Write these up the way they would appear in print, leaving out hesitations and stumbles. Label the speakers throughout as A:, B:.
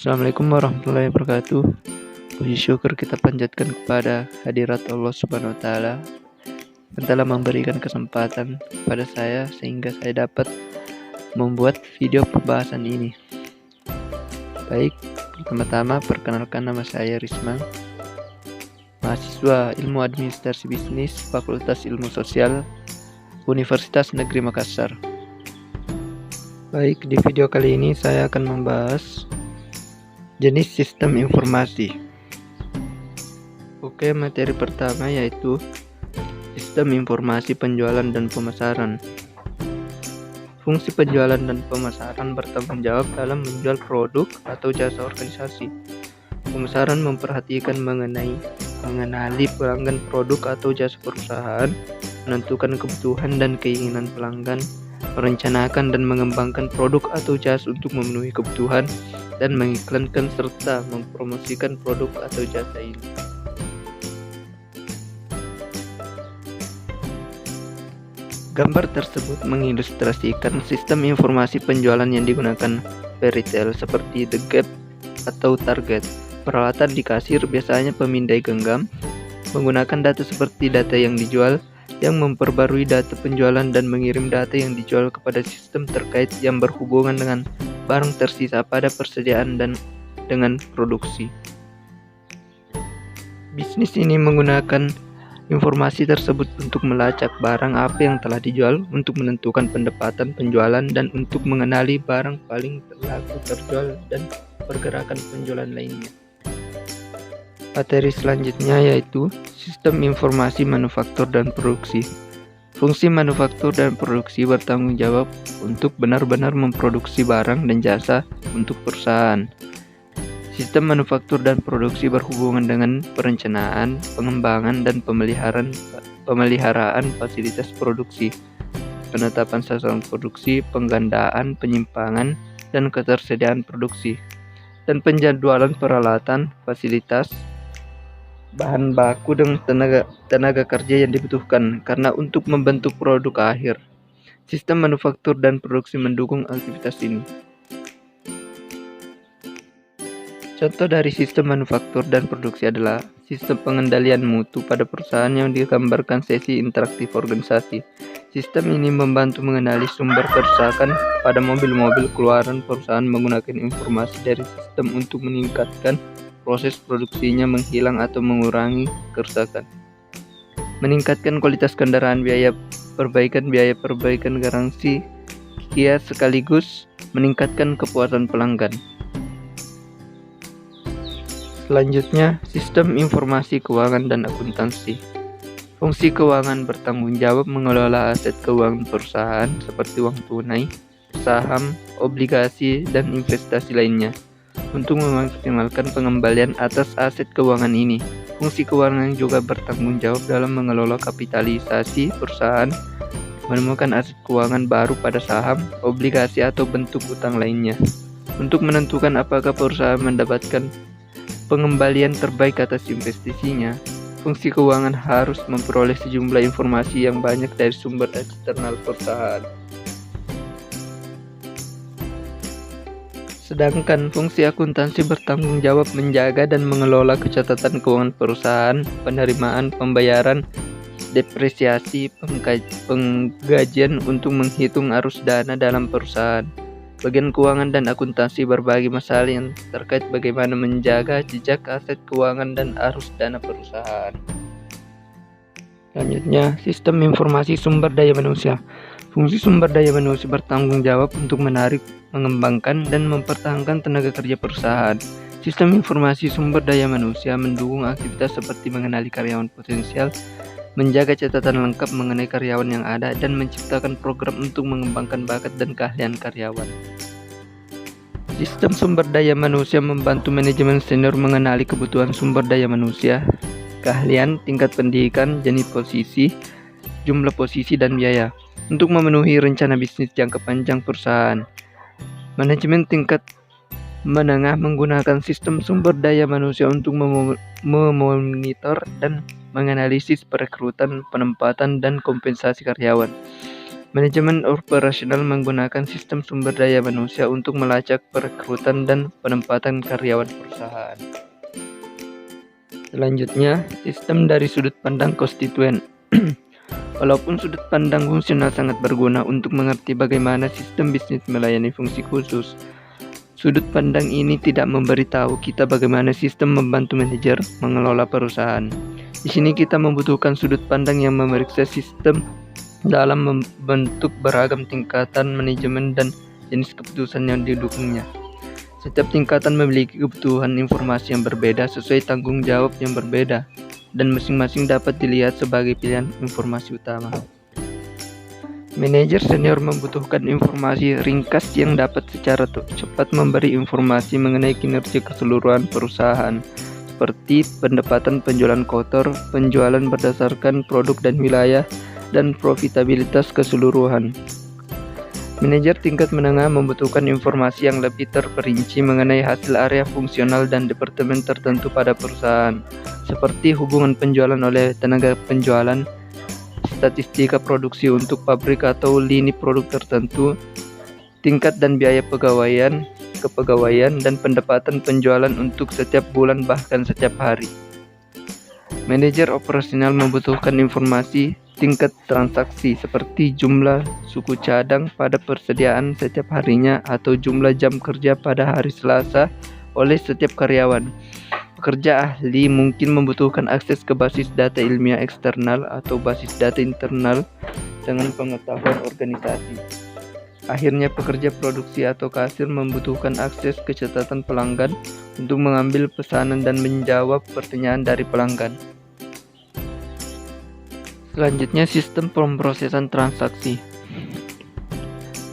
A: Assalamualaikum warahmatullahi wabarakatuh. Puji syukur kita panjatkan kepada hadirat Allah Subhanahu wa Ta'ala yang telah memberikan kesempatan kepada saya sehingga saya dapat membuat video pembahasan ini. Baik, pertama-tama perkenalkan, nama saya Risman, mahasiswa Ilmu Administrasi Bisnis Fakultas Ilmu Sosial Universitas Negeri Makassar. Baik, di video kali ini saya akan membahas jenis sistem informasi. Oke, materi pertama yaitu sistem informasi penjualan dan pemasaran. Fungsi penjualan dan pemasaran bertanggung jawab dalam menjual produk atau jasa organisasi. Pemasaran memperhatikan mengenali pelanggan produk atau jasa perusahaan, menentukan kebutuhan dan keinginan pelanggan, merencanakan dan mengembangkan produk atau jasa untuk memenuhi kebutuhan, dan mengiklankan serta mempromosikan produk atau jasa ini. Gambar tersebut mengilustrasikan sistem informasi penjualan yang digunakan retail seperti The Gap atau Target. Peralatan di kasir biasanya pemindai genggam, menggunakan data seperti data yang dijual, yang memperbarui data penjualan dan mengirim data yang dijual kepada sistem terkait yang berhubungan dengan barang tersisa pada persediaan dan dengan produksi. Bisnis ini menggunakan informasi tersebut untuk melacak barang apa yang telah dijual, untuk menentukan pendapatan penjualan, dan untuk mengenali barang paling laku terjual dan pergerakan penjualan lainnya. Materi selanjutnya yaitu sistem informasi manufaktur dan produksi. Fungsi manufaktur dan produksi bertanggung jawab untuk benar-benar memproduksi barang dan jasa untuk perusahaan. Sistem manufaktur dan produksi berhubungan dengan perencanaan, pengembangan, dan pemeliharaan fasilitas produksi, penetapan sasaran produksi, penggandaan, penyimpangan, dan ketersediaan produksi, dan penjadwalan peralatan, fasilitas, bahan baku, dan tenaga kerja yang dibutuhkan karena untuk membentuk produk akhir. Sistem manufaktur dan produksi mendukung aktivitas ini. Contoh dari sistem manufaktur dan produksi adalah sistem pengendalian mutu pada perusahaan yang digambarkan sesi interaktif organisasi. Sistem ini membantu mengenali sumber kerusakan pada mobil-mobil keluaran perusahaan menggunakan informasi dari sistem untuk meningkatkan proses produksinya, menghilang atau mengurangi kerusakan, meningkatkan kualitas kendaraan, biaya perbaikan garansi kiat, sekaligus meningkatkan kepuasan pelanggan. Selanjutnya, sistem informasi keuangan dan akuntansi. Fungsi keuangan bertanggung jawab mengelola aset keuangan perusahaan seperti uang tunai, saham, obligasi, dan investasi lainnya untuk memaksimalkan pengembalian atas aset keuangan ini. Fungsi keuangan juga bertanggung jawab dalam mengelola kapitalisasi perusahaan, menemukan aset keuangan baru pada saham, obligasi, atau bentuk utang lainnya, untuk menentukan apakah perusahaan mendapatkan pengembalian terbaik atas investasinya. Fungsi keuangan harus memperoleh sejumlah informasi yang banyak dari sumber eksternal perusahaan. Sedangkan fungsi akuntansi bertanggung jawab menjaga dan mengelola kecatatan keuangan perusahaan, penerimaan, pembayaran, depresiasi, penggajian untuk menghitung arus dana dalam perusahaan. Bagian keuangan dan akuntansi berbagi masalah yang terkait bagaimana menjaga jejak aset keuangan dan arus dana perusahaan. Selanjutnya, sistem informasi sumber daya manusia. Fungsi sumber daya manusia bertanggung jawab untuk menarik, mengembangkan, dan mempertahankan tenaga kerja perusahaan. Sistem informasi sumber daya manusia mendukung aktivitas seperti mengenali karyawan potensial, menjaga catatan lengkap mengenai karyawan yang ada, dan menciptakan program untuk mengembangkan bakat dan keahlian karyawan. Sistem sumber daya manusia membantu manajemen senior mengenali kebutuhan sumber daya manusia, keahlian, tingkat pendidikan, jenis posisi, jumlah posisi, dan biaya untuk memenuhi rencana bisnis jangka panjang perusahaan. Manajemen tingkat menengah menggunakan sistem sumber daya manusia untuk memonitor dan menganalisis perekrutan, penempatan, dan kompensasi karyawan. Manajemen operasional menggunakan sistem sumber daya manusia untuk melacak perekrutan dan penempatan karyawan perusahaan. Selanjutnya, sistem dari sudut pandang konstituen. Walaupun sudut pandang fungsional sangat berguna untuk mengerti bagaimana sistem bisnis melayani fungsi khusus, sudut pandang ini tidak memberitahu kita bagaimana sistem membantu manajer mengelola perusahaan. Di sini kita membutuhkan sudut pandang yang memeriksa sistem dalam membentuk beragam tingkatan manajemen dan jenis keputusan yang didukungnya. Setiap tingkatan memiliki kebutuhan informasi yang berbeda sesuai tanggung jawab yang berbeda, dan masing-masing dapat dilihat sebagai pilihan informasi utama. Manajer senior membutuhkan informasi ringkas yang dapat secara cepat memberi informasi mengenai kinerja keseluruhan perusahaan, seperti pendapatan, penjualan kotor, penjualan berdasarkan produk dan wilayah, dan profitabilitas keseluruhan. Manajer tingkat menengah membutuhkan informasi yang lebih terperinci mengenai hasil area fungsional dan departemen tertentu pada perusahaan, seperti hubungan penjualan oleh tenaga penjualan, statistika produksi untuk pabrik atau lini produk tertentu, tingkat dan biaya kepegawaian, dan pendapatan penjualan untuk setiap bulan bahkan setiap hari. Manajer operasional membutuhkan informasi tingkat transaksi seperti jumlah suku cadang pada persediaan setiap harinya atau jumlah jam kerja pada hari Selasa oleh setiap karyawan. Pekerja ahli mungkin membutuhkan akses ke basis data ilmiah eksternal atau basis data internal dengan pengetahuan organisasi. Akhirnya, pekerja produksi atau kasir membutuhkan akses ke catatan pelanggan untuk mengambil pesanan dan menjawab pertanyaan dari pelanggan. Selanjutnya, sistem pemrosesan transaksi.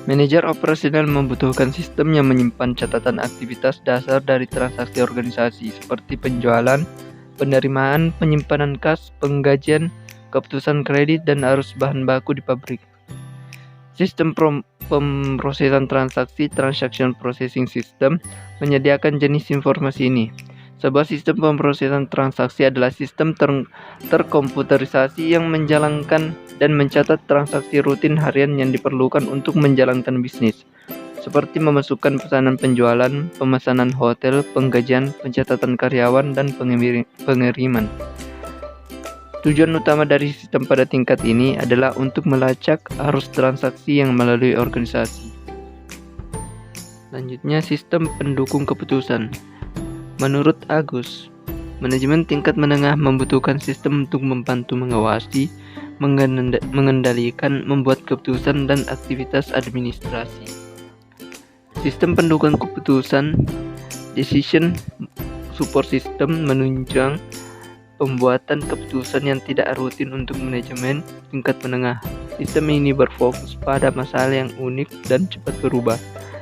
A: Manajer operasional membutuhkan sistem yang menyimpan catatan aktivitas dasar dari transaksi organisasi seperti penjualan, penerimaan, penyimpanan kas, penggajian, keputusan kredit, dan arus bahan baku di pabrik. Sistem pemrosesan transaksi (Transaction Processing System) menyediakan jenis informasi ini. Sebuah sistem pemrosesan transaksi adalah sistem terkomputerisasi yang menjalankan dan mencatat transaksi rutin harian yang diperlukan untuk menjalankan bisnis, seperti memasukkan pesanan penjualan, pemesanan hotel, penggajian, pencatatan karyawan, dan pengiriman. Tujuan utama dari sistem pada tingkat ini adalah untuk melacak arus transaksi yang melalui organisasi. Selanjutnya, sistem pendukung keputusan. Menurut Agus, manajemen tingkat menengah membutuhkan sistem untuk membantu mengawasi, mengendalikan, membuat keputusan, dan aktivitas administrasi. Sistem pendukung keputusan (Decision Support System) menunjang pembuatan keputusan yang tidak rutin untuk manajemen tingkat menengah. Sistem ini berfokus pada masalah yang unik dan cepat berubah,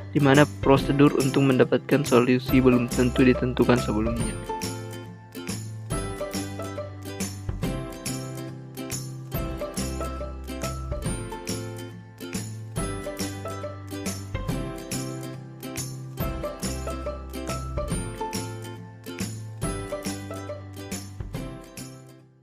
A: di mana prosedur untuk mendapatkan solusi belum tentu ditentukan sebelumnya.